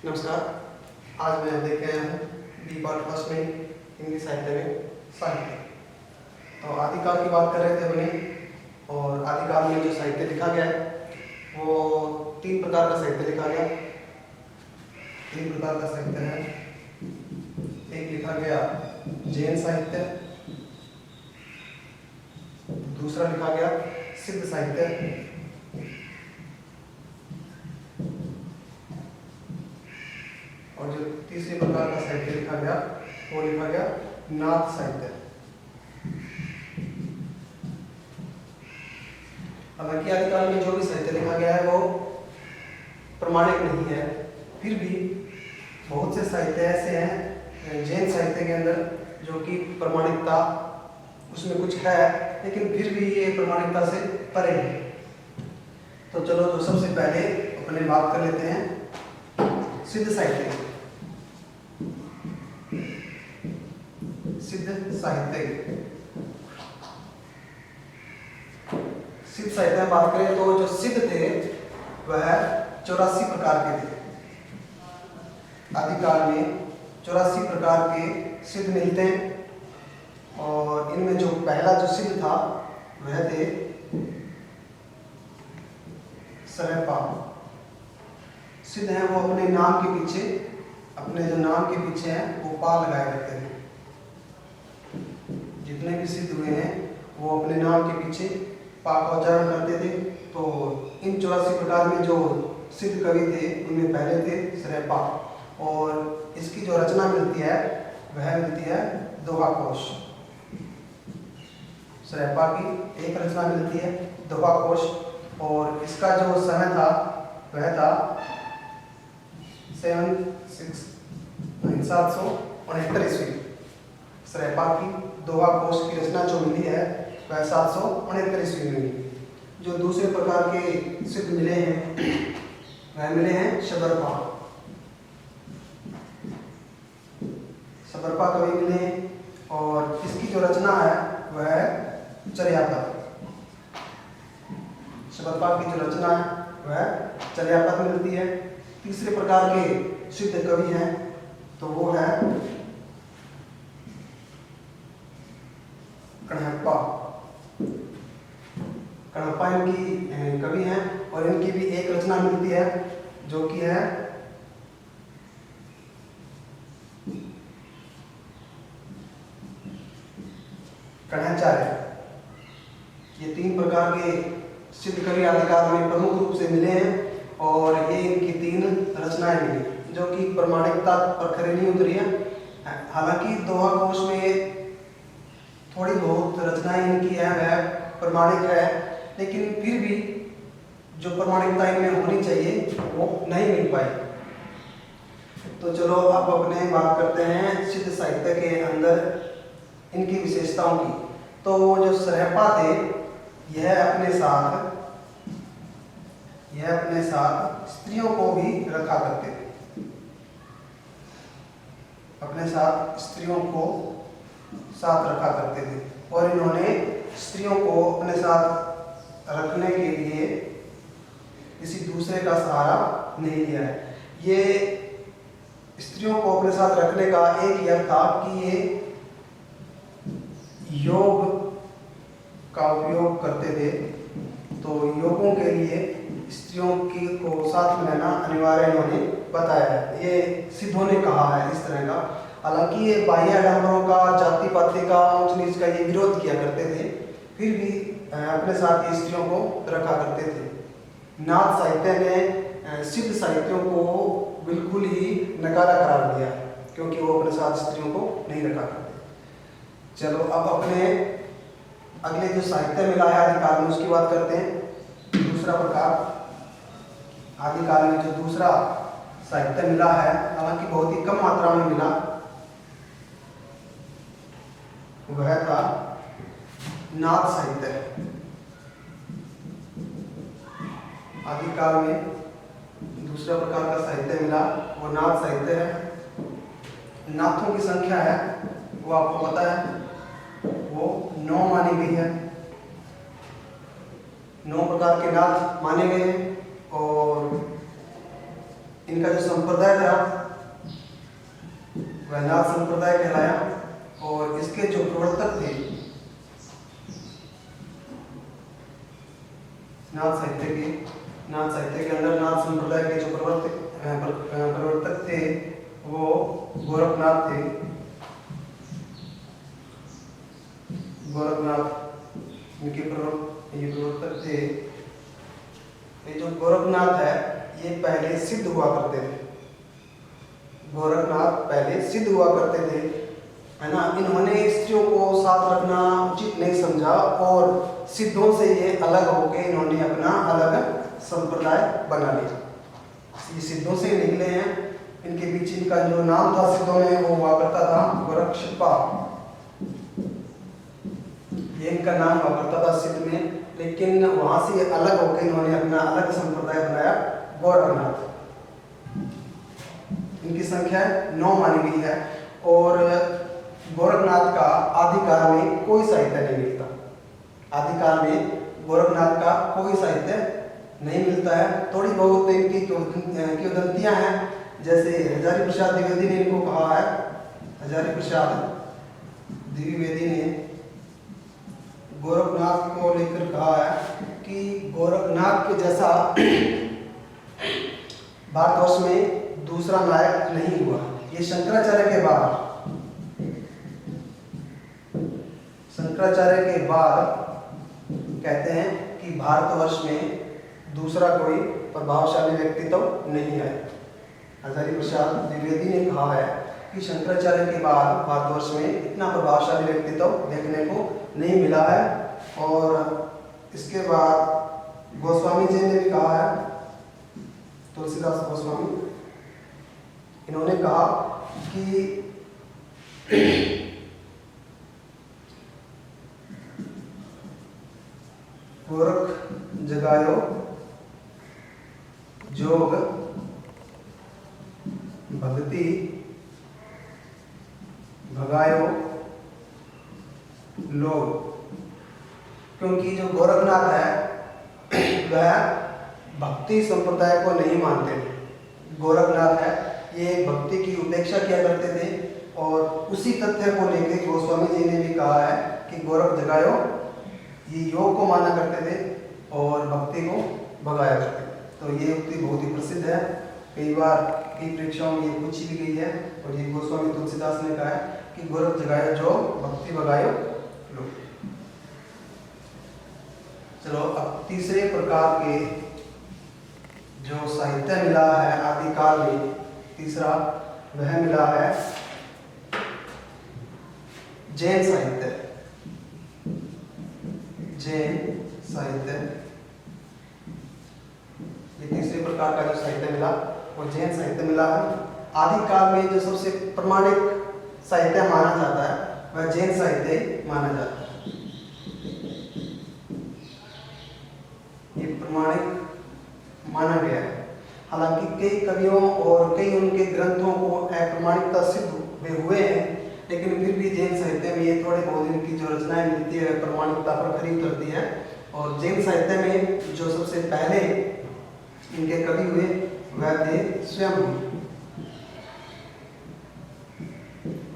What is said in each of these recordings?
नमस्कार। आज मैं देख रहे हैं बी पार्ट फर्स्ट में हिंदी साहित्य में साहित्य। तो आदिकाल की बात कर रहे थे अपने, और आदिकाल में जो साहित्य लिखा गया है वो 3 प्रकार का साहित्य लिखा गया। 3 प्रकार का साहित्य है। एक लिखा गया जैन साहित्य, दूसरा लिखा गया सिद्ध साहित्य, और जो तीसरे प्रकार का साहित्य लिखा गया वो लिखा गया नाथ साहित्य। हालांकि आदिकाल में जो भी साहित्य लिखा गया है वो प्रमाणिक नहीं है, फिर भी बहुत से साहित्य ऐसे हैं जैन साहित्य के अंदर जो कि प्रमाणिकता उसमें कुछ है, लेकिन फिर भी ये प्रमाणिकता से परे है। तो चलो तो सबसे पहले अपने बात कर लेते हैं सिद्ध साहित्य। सिद्ध साहित्य में बात करें तो जो सिद्ध थे वह 84 प्रकार के थे। आदिकाल में 84 प्रकार के सिद्ध मिलते हैं, और इनमें जो पहला जो सिद्ध था वह थे सरहपा। सिद्ध हैं वो अपने नाम के पीछे, अपने जो नाम के पीछे हैं वो पा लगाए रहते हैं। जितने भी सिद्ध हुए हैं वो अपने नाम के पीछे पा का उच्चारण करते थे। तो इन 84 प्रकार में जो सिद्ध कवि थे उनमें पहले थे सरहपा, और इसकी जो रचना मिलती है वह मिलती है दोहा कोश। सरहपा की एक रचना मिलती है दोहा कोश, और इसका जो समय था वह था 769 ईस्वी। सरहपा की दोहा कोश की रचना जो मिली है वह 769 ईस्वी में मिली। जो दूसरे प्रकार के सिद्ध मिले हैं वह मिले हैं शबरपा। शबरपा कवि मिले हैं, और इसकी जो रचना है वह है चर्यापद। शबरपा की जो रचना है वह चर्यापद मिलती है। तीसरे प्रकार के सिद्ध कवि हैं तो वो है कणहप्पा। कणहप्पा इनकी कवि हैं, और इनकी भी एक रचना मिलती है जो कि है कणाचार्य। ये 3 प्रकार के सिद्ध कवि आदिकाल में प्रमुख रूप से मिले हैं, और ये इनकी 3 रचनाएं मिली जो कि प्रमाणिकता पर खरी नहीं उतरी है। हालांकि दोहा कोश में थोड़ी बहुत रचनाएं इनकी है वह प्रमाणिक है, लेकिन फिर भी जो प्रमाणिकता इनमें होनी चाहिए वो नहीं मिल पाई। तो चलो अब अपने बात करते हैं सिद्ध साहित्य के अंदर इनकी विशेषताओं की। तो जो सरहपा थे यह अपने साथ स्त्रियों को भी रखा करते थे। अपने साथ स्त्रियों को साथ रखा करते थे, और इन्होंने स्त्रियों को अपने साथ रखने के लिए किसी दूसरे का सहारा नहीं लिया है। ये स्त्रियों को अपने साथ रखने का एक यह था कि ये योग का उपयोग करते थे। तो योगों के लिए स्त्रियों की को साथ में रहना अनिवार्य इन्होंने बताया है। ये सिद्धों ने कहा है इस तरह का। हालांकि ये बाह्य आडंबरों का, जाति पाति का, ऊंच नीच का ये विरोध किया करते थे, फिर भी अपने साथ ये स्त्रियों को रखा करते थे। नाथ साहित्य ने सिद्ध साहित्यों को बिल्कुल ही नकारा करार दिया, क्योंकि वो अपने साथ स्त्रियों को नहीं रखा करते। चलो अब अपने अगले जो साहित्य मिला है आदिकाल में उसकी बात करते हैं। दूसरा प्रकार आदिकाल में जो दूसरा साहित्य मिला है, हालांकि बहुत ही कम मात्रा में मिला, वह था नाथ साहित्य। आदिकाल में दूसरा प्रकार का साहित्य मिला वो नाथ साहित्य है। नाथों की संख्या है वो आपको पता है, वो 9 मानी गई है। 9 प्रकार के नाथ माने गए हैं, और इनका जो संप्रदाय था वह नाथ संप्रदाय कहलाया। और इसके जो प्रवर्तक थे नाथ साहित्य के अंदर नाथ संप्रदाय के जो प्रवर्तक थे वो गोरखनाथ थे। गोरखनाथ इनके प्रवर्तक थे। ये जो गोरखनाथ है ये पहले सिद्ध हुआ करते थे। गोरखनाथ पहले सिद्ध हुआ करते थे, है ना। इन्होंने स्त्रियों को साथ रखना उचित नहीं समझा और सिद्धों से ये अलग होकर इन्होंने अपना अलग संप्रदाय बना लिया। ये सिद्धों से निकले हैं। इनके पीछे इनका जो नाम था सिद्धों में वो हुआ करता था गोरक्षपा। ये इनका नाम हुआ करता था सिद्ध में, लेकिन वहां से अलग होकर इन्होंने अपना अलग संप्रदाय बनाया गोरखनाथ। इनकी संख्या 9 मानी गई है। और गोरखनाथ का आदिकाल में कोई साहित्य नहीं मिलता। आदिकाल में गोरखनाथ का कोई साहित्य नहीं मिलता है। थोड़ी बहुत इनकी किंवदंतियां हैं, जैसे हजारी प्रसाद द्विवेदी ने इनको कहा है। हजारी प्रसाद द्विवेदी ने गोरखनाथ को लेकर कहा है कि गोरखनाथ के जैसा भारतवर्ष में दूसरा नायक नहीं हुआ। ये शंकराचार्य के बाद कहते हैं कि भारतवर्ष में दूसरा कोई प्रभावशाली व्यक्तित्व नहीं है। हजारी प्रसाद द्विवेदी ने कहा है कि शंकराचार्य के बाद भारतवर्ष में इतना प्रभावशाली व्यक्तित्व देखने को नहीं मिला है। और इसके बाद गोस्वामी जी ने भी कहा है, तुलसीदास गोस्वामी, इन्होंने कहा कि गोरख जगायो जोग भक्ति भगायो लोग। क्योंकि जो गोरखनाथ है वह भक्ति संप्रदाय को नहीं मानते थे। गोरखनाथ है ये भक्ति की उपेक्षा किया करते थे। और उसी तथ्य को लेकर गोस्वामी जी ने भी कहा है कि गोरख जगायो ये योग को माना करते थे और भक्ति को भगाया करते थे। तो ये उक्ति बहुत ही प्रसिद्ध है, कई बार कई परीक्षाओं में ये पूछी भी गई है। और ये गोस्वामी तुलसीदास ने कहा है कि गोरख जगायो जो भक्ति भगायो लो। चलो अब तीसरे प्रकार के जो साहित्य मिला है आदिकाल में, तीसरा वह मिला है जैन साहित्य। जैन साहित्य ये तीसरे प्रकार का जो साहित्य मिला वो जैन साहित्य मिला है। आदिकाल में जो सबसे प्रमाणिक साहित्य माना जाता है वह जैन साहित्य माना जाता है। ये प्रमाणिक माना गया है। हालांकि कई कवियों और कई उनके ग्रंथों को अप्रमाणिकता सिद्ध हुए हैं, लेकिन फिर भी जैन साहित्य में ये थोड़े बहुत इनकी जो रचनाएं मिलती है प्रमाणिकता पर खरी उतरती है। और जैन साहित्य में जो सबसे पहले इनके कवि हुए वह थे स्वयंभू।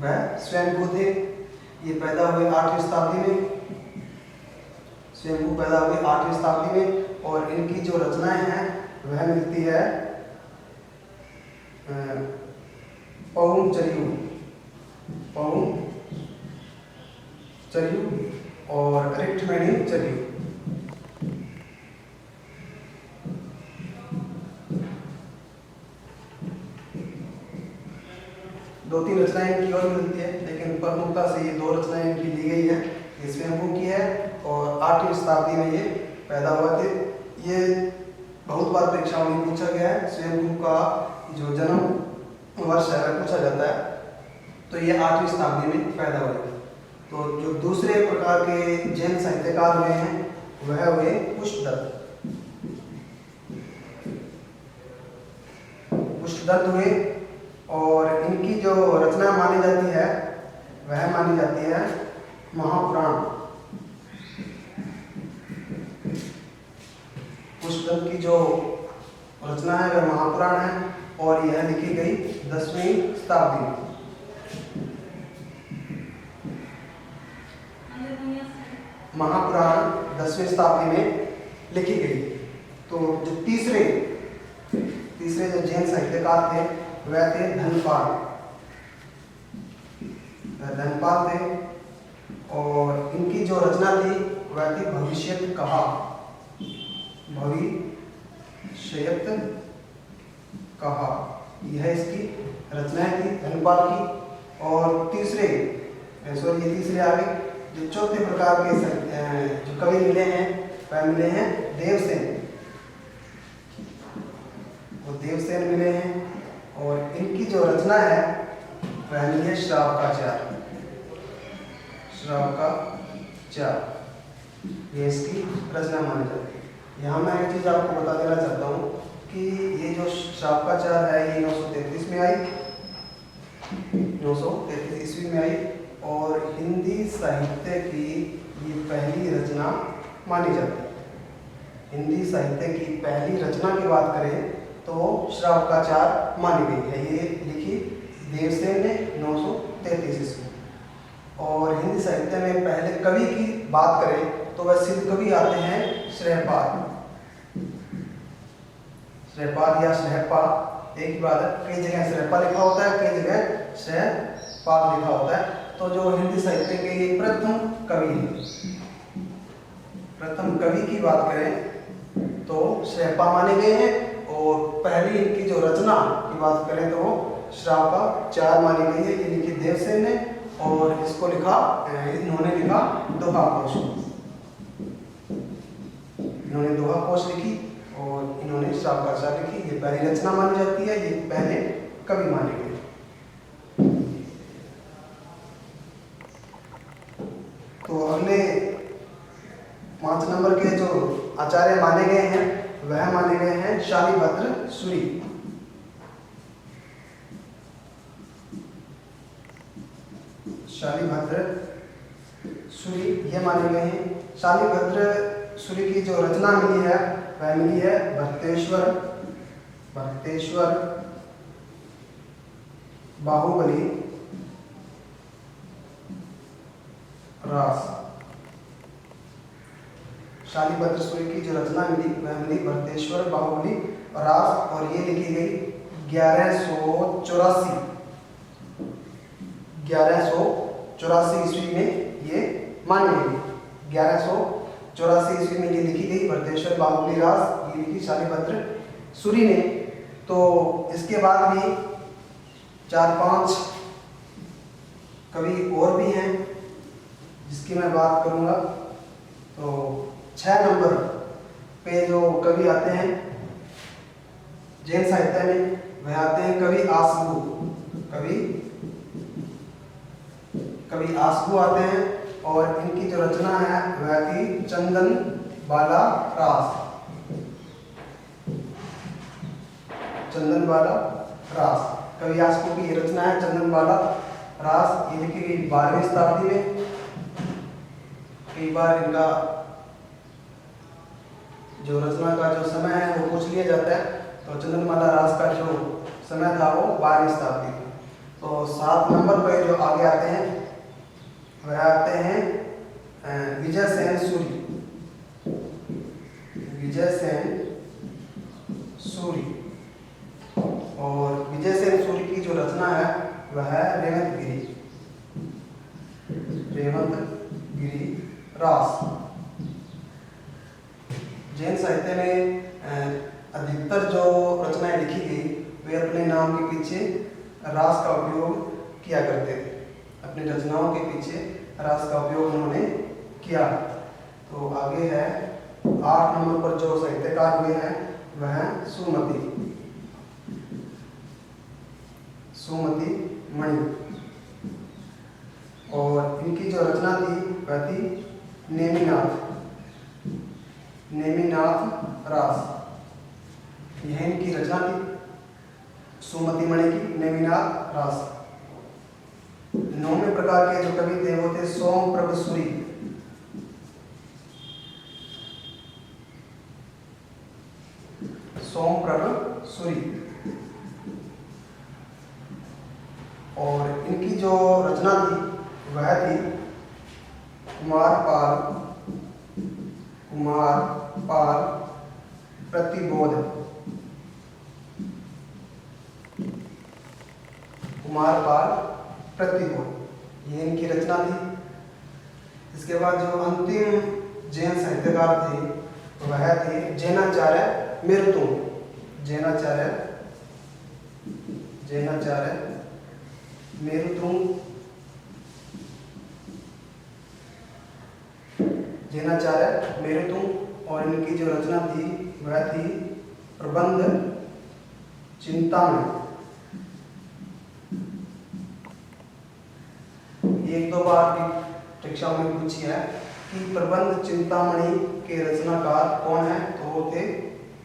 वह स्वयंभू थे। ये पैदा हुए 8वीं शताब्दी में। स्वयंभू पैदा हुए 8वीं शताब्दी में। और इनकी जो रचनाएं हैं वह मिलती है पहुम चरियु और रिक्तमणि चरियु। दो तीन रचनाएं इनकी और मिलती है, लेकिन प्रमुखता से ये 2 रचनाएं इनकी ली गई है। ये स्वयंभू की है और 8वीं शताब्दी में ये पैदा हुआ थे। ये बहुत बार परीक्षाओं में पूछा गया है। स्वयंभू का जो जन्म वर्ष है पूछा जाता है, तो ये 8वीं शताब्दी में पैदा हुए थे। तो जो दूसरे प्रकार के जैन साहित्यकार हुए हैं वह हुए पुष्पदत्त हुए। और इनकी जो रचना मानी जाती है वह मानी जाती है महापुराण। पुष्पदत्त की जो रचना है वह महापुराण है। और यह लिखी गई 10वीं शताब्दी में। महापुराण 10वीं शताब्दी में लिखी गई। तो जो तीसरे जो जैन साहित्यकार थे वह थे धनपाल थे, और इनकी जो रचना थी वह थी भविष्यत कहा। यह इसकी रचनाएं थी धनपाल की। और तीसरे आ गए जो चौथे प्रकार के जो कवि मिले हैं वह मिले हैं देवसेन। वो देवसेन मिले हैं, और इनकी जो रचना है वह मिली है श्राव का चार। ये इसकी रचना मानी जाती है। यहाँ मैं एक चीज आपको बता देना चाहता हूँ कि ये जो श्राव का चार है ये 933 में आई, 933 ईस्वी में आई, और हिंदी साहित्य की ये पहली रचना मानी जाती है। हिंदी साहित्य की पहली रचना की बात करें तो श्राव का चार मानी गई है। ये लिखी देवसेन ने 933 ईस्वी। और हिंदी साहित्य में पहले कवि की बात करें तो वह सिद्ध कवि आते हैं श्रेयपाद या श्रेयपा, एक ही बात है। कई जगह श्रेयपा लिखा होता है, कई जगह श्रेयपाद लिखा होता है। तो जो हिंदी साहित्य के ये प्रथम कवि हैं, प्रथम कवि की बात करें तो श्रेयपा माने गए हैं, और पहली इनकी जो रचना की बात करें तो श्राव का चार मानी गई है। ये लिखी देवसेन ने, और इसको इन्होंने लिखा दोहा कोश लिखी, और इन्होंने श्राव का चार लिखी। ये पहली रचना मानी जाती है, ये पहले कवि माने गए। तो अगले 5 नंबर के जो आचार्य माने गए हैं वह माने गए हैं शालिभद्र सूरी। ये माने गए हैं। शालिभद्र सूरी की जो रचना मिली है वह मिली है भरतेश्वर बाहुबली रास। शालिभद्र सूरी की जो रचना मिली वह मिली भरतेश्वर बाहुबली रास, और ये लिखी गई 1184 ईस्वी में ये मानी गई। 1184 ईस्वी में ये लिखी गई भरतेश्वर बाहुबली रास, ये लिखी शालिभद्र सूरी ने। तो इसके बाद भी 4-5 कवि और भी हैं जिसकी मैं बात करूंगा। तो 6 नंबर पे जो कवि आते हैं जैन साहित्य में वह आते हैं कवि आसगु आते हैं, और इनकी जो रचना है वह थी चंदन बाला रास। कवि आसगु की रचना है चंदन बाला रास। ये लिखी गई 12वीं शताब्दी में। कई बार इनका जो रचना का जो समय है वो पूछ लिया जाता है। तो चंदनमाला रास का जो समय था वो 12वीं शताब्दी में। तो 7 नंबर पर जो आगे आते हैं वह आते हैं विजय सेन सूरी। और विजय सेन सूरी की जो रचना है वह है रेवंतगिरी रास। जैन साहित्य में अधिकतर जो रचनाएं लिखी गई वे अपने नाम के पीछे रास का उपयोग किया करते थे। अपनी रचनाओं के पीछे रास का उपयोग उन्होंने किया। तो आगे है 8 नंबर पर जो साहित्यकार हुए हैं वह है सुमति मणि, और इनकी जो रचना थी वह थी नेमिनाथ रास। यह इनकी रचना थी सुमति मणि की नेमिनाथ रास। 9वें प्रकार के जो कवि थे वो थे सोमप्रभ सूरी। जो रचना थी वह थी कुमारपाल प्रतिबोध। कुमारपाल प्रतिबोध ये इनकी रचना थी। इसके बाद जो अंतिम जैन साहित्यकार थे वह थे जैनाचार्य मेरुतुंग। जैनाचार्य मेरुतुंग और इनकी जो रचना थी वह थी प्रबंध चिंतामणि। एक दो बार भी परीक्षाओं में पूछी है कि प्रबंध चिंतामणि के रचनाकार कौन है, तो वो थे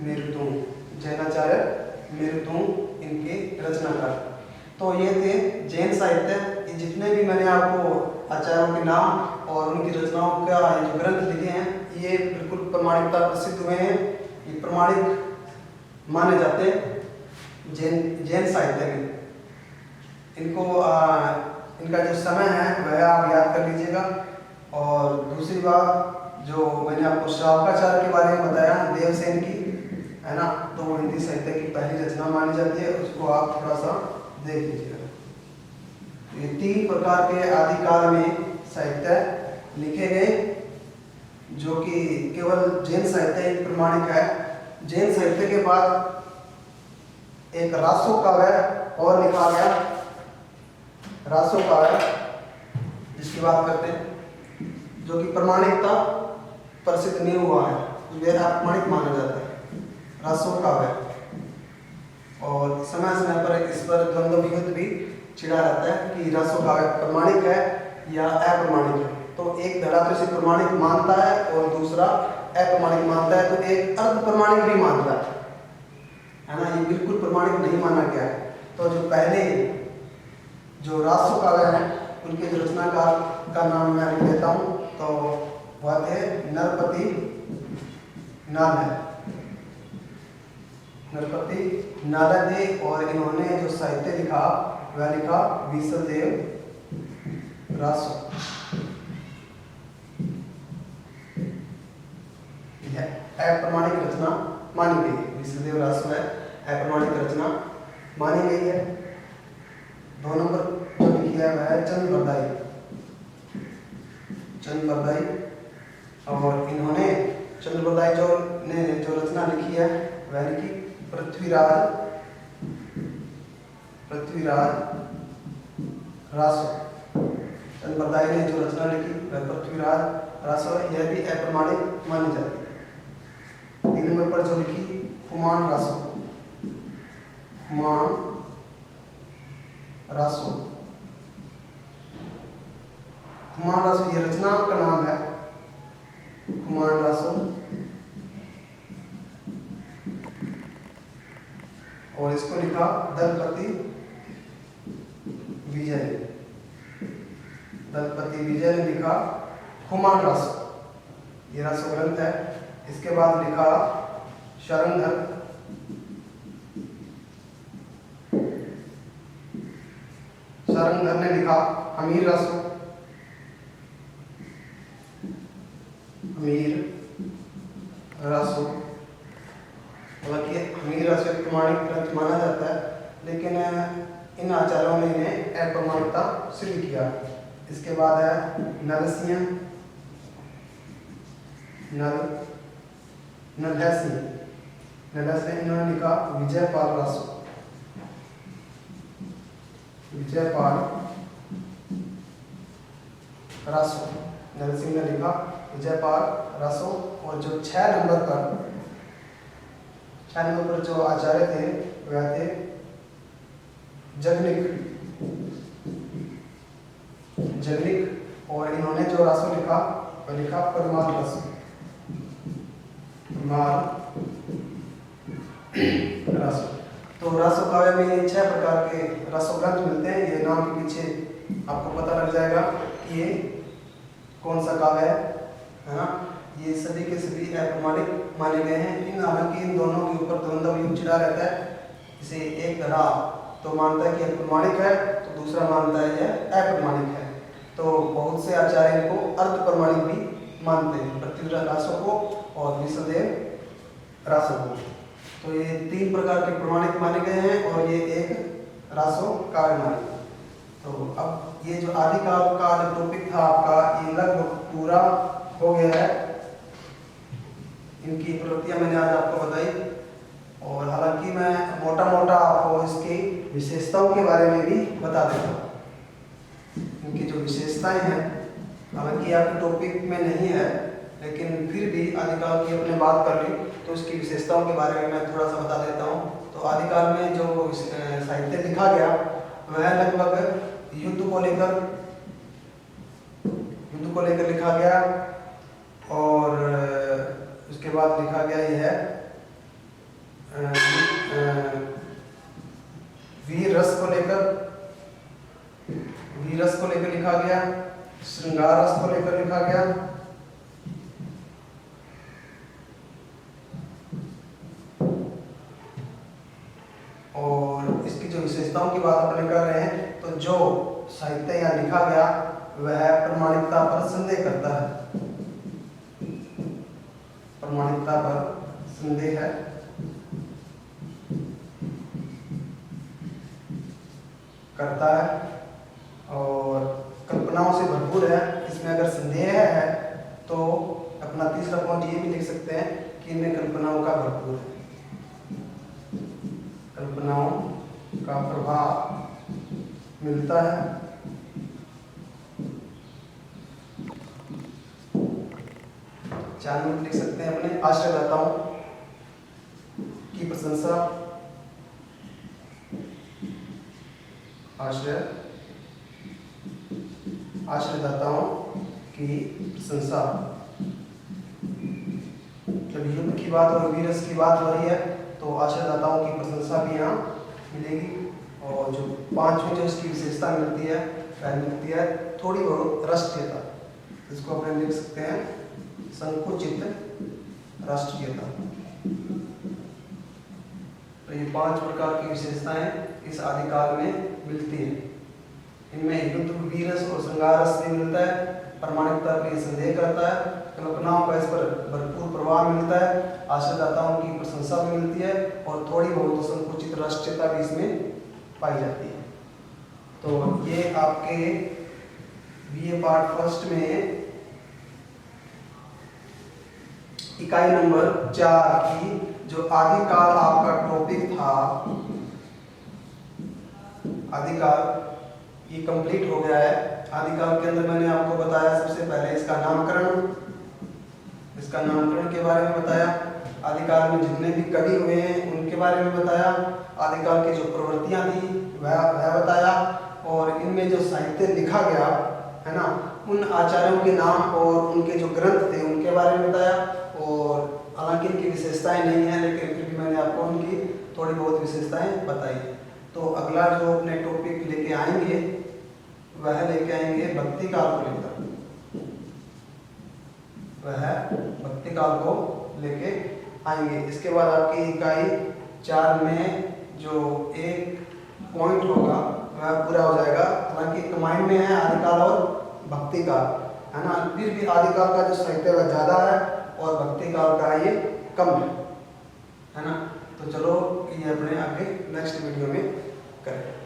मेरुतुंग, जैनाचार्य मेरुतुंग इनके रचनाकार। तो ये थे जैन साहित्य। ये जितने भी मैंने आपको आचार्यों के नाम और उनकी रचनाओं का ये जो ग्रंथ लिखे हैं ये बिल्कुल प्रमाणिकता प्रसिद्ध हुए हैं। ये प्रमाणिक माने जाते हैं जैन साहित्य में। इनको इनका जो समय है वह आप याद कर लीजिएगा। और दूसरी बात जो मैंने आपको श्रावकाचार्य के बारे में बताया देवसेन की, है ना, तो वो हिंदी साहित्य की पहली रचना मानी जाती है। उसको आप थोड़ा सा देख लीजिएगा। ये 3 प्रकार के आदिकाल में साहित्य लिखे गए जो कि केवल जैन साहित्य ही प्रमाणिक है। जैन साहित्य के बाद एक रासो काव्य और लिखा गया। रासो काव्य जिसकी बात करते हैं, जो कि प्रमाणिकता प्रसिद्ध नहीं हुआ है, यह अप्रमाणिक माना जाता है रासो काव्य। और समय समय पर इस पर द्वंद्व वियुद्ध भी छिड़ा रहता है कि रासो काव्य प्रमाणिक है या अप्रमाणिक है। तो एक धड़ा तो इसे प्रमाणिक मानता है और दूसरा अप्रमाणिक मानता है, तो एक अर्ध प्रमाणिक भी मानता है ना। ये बिल्कुल प्रमाणिक नहीं माना गया है। तो जो पहले जो रासो काव्य है उनके जो रचनाकार का नाम मैं लिख देता हूँ, तो वह थे नरपति नालय थे। और इन्होंने जो साहित्य लिखा वह लिखा विसलदेव रासो। अप्रमाणिक रचना मानी गई है। विसलदेव रासो है अप्रमाणिक रचना मानी गई है। 2 नंबर जो लिखी है वह है चंद बरदाई। और इन्होंने चंद बरदाई जो रचना लिखी है वह लिखी पृथ्वीराज रासो। चंद बरदाई ने जो रचना लिखी वह पृथ्वीराज रासो है। यह भी अप्रमाणिक मानी जाती है। 3 नंबर पर जो लिखी कुमान रासो ये रचना का नाम है कुमान रासो। और इसको लिखा दलपति विजय ने लिखा कुमान रासो। ये रासो ग्रंथ है। इसके बाद लिखा शरणधर ने लिखा हमीर रासो। हालांकि हमीर रासो एक प्रमाणिक ग्रंथ माना जाता है, लेकिन इन आचार्यों ने इन्हें अप्रमाणिकता सिद्ध किया। इसके बाद है नलसिंह इन्होंने लिखा विजयपाल रासो। नरसिंह ने लिखा विजयपाल रासो। और जो 6 नंबर पर जो आचार्य थे वह थे जगनिक। और इन्होंने जो रासो लिखा वह लिखा परमार रासो। तो रासो काव्य में 6 प्रकार के रासो ग्रंथ मिलते हैं। ये नाम के पीछे आपको पता लग जाएगा कि ये कौन सा काव्य है ना। ये सभी के सभी अप्रमाणिक माने गए हैं। हालांकि इन दोनों के ऊपर द्वंद्व युद्ध छिड़ा रहता है। इसे एक धड़ा तो मानता है कि यह प्रमाणिक है, तो दूसरा मानता है यह अप्रमाणिक है। तो बहुत से आचार्य को अर्ध प्रमाणिक भी मानते हैं, प्रतिविरोध रासों को और निसंदेह रासों को। तो ये 3 प्रकार के प्रमाणिक माने गए हैं और ये एक रासो काव्य माने। तो अब ये जो आदिकाल का जो टॉपिक था आपका, ये लगभग पूरा हो गया है। इनकी प्रवृत्तियां मैंने आज आपको बताई, और हालांकि मैं मोटा मोटा आपको इसकी विशेषताओं के बारे में भी बता देता हूँ। इनकी जो विशेषताएं हैं, हालांकि आपके टॉपिक में नहीं है, लेकिन फिर भी आदिकाल की अपने बात कर ली तो इसकी विशेषताओं के बारे में मैं थोड़ा सा बता देता हूँ। तो आदिकाल में जो साहित्य लिखा गया वह लगभग युद्ध को लेकर लिखा गया, और उसके बाद लिखा गया ये है वीर रस को लेकर लिखा गया, श्रृंगार रस को लेकर लिखा गया, और इसकी जो विशेषताओं की बात अपने कर रहे हैं, तो जो साहित्य यहाँ लिखा गया वह प्रमाणिकता पर संदेह करता है, प्रमाणिकता पर संदेह है, करता है और कल्पनाओं से भरपूर है। इसमें अगर संदेह है तो अपना तीसरा पॉइंट ये भी लिख सकते हैं कि इनमें कल्पनाओं का भरपूर है, कल्पनाओं का प्रभाव मिलता है। 4 मिनट लिख सकते हैं अपने। आश्रयदाताओं की प्रशंसा, आश्रयदाताओं की प्रशंसा। जब युद्ध की बात और वीरस की बात हो रही है तो आश्रयदाताओं की प्रशंसा भी यहाँ मिलेगी। और जो 5वीं जो इसकी विशेषता मिलती है वह मिलती है थोड़ी बहुत राष्ट्रीयता, इसको अपने लिख सकते हैं संकुचित राष्ट्रीयता। तो ये 5 प्रकार की विशेषताएं इस आदिकाल में मिलती है। इनमें युद्ध, वीरस और श्रृंगार रस भी मिलता है, प्रमाणिकता पर संदेह करता है, कल्पनाओं का इस पर भरपूर प्रभाव मिलता है, आश्रयदाताओं की प्रशंसा भी मिलती है और थोड़ी बहुत संकुचित राष्ट्रीयता भी इसमें पाई जाती है। तो ये आपके बीए पार्ट फर्स्ट में इकाई नंबर 4 की जो आदिकाल आपका टॉपिक था, आदिकाल, ये कंप्लीट हो गया है। आदिकाल के अंदर मैंने आपको बताया सबसे पहले इसका नामकरण के बारे में बताया, आदिकाल में जितने भी कवि हुए हैं उनके बारे में बताया, आदिकाल की जो प्रवृत्तियां थी वह बताया, और इनमें जो साहित्य लिखा गया है ना, उन आचार्यों के नाम और उनके जो ग्रंथ थे उनके बारे में बताया। और हालांकि इनकी विशेषताएं नहीं है, लेकिन फिर भी मैंने आपको उनकी थोड़ी बहुत विशेषताएं बताई। तो अगला जो अपने टॉपिक लेके आएंगे वह लेके आएंगे भक्ति काल को लेकर, वह भक्ति काल को लेके आएंगे। इसके बाद आपकी इकाई 4 में जो एक पॉइंट होगा वह पूरा हो जाएगा। हालांकि कमांड में है आदिकाल और भक्ति काल, है ना, फिर भी आदिकाल का जो साहित्य वह ज्यादा है और भक्ति काल का ये कम है ना। तो चलो ये अपने आगे नेक्स्ट वीडियो में करें।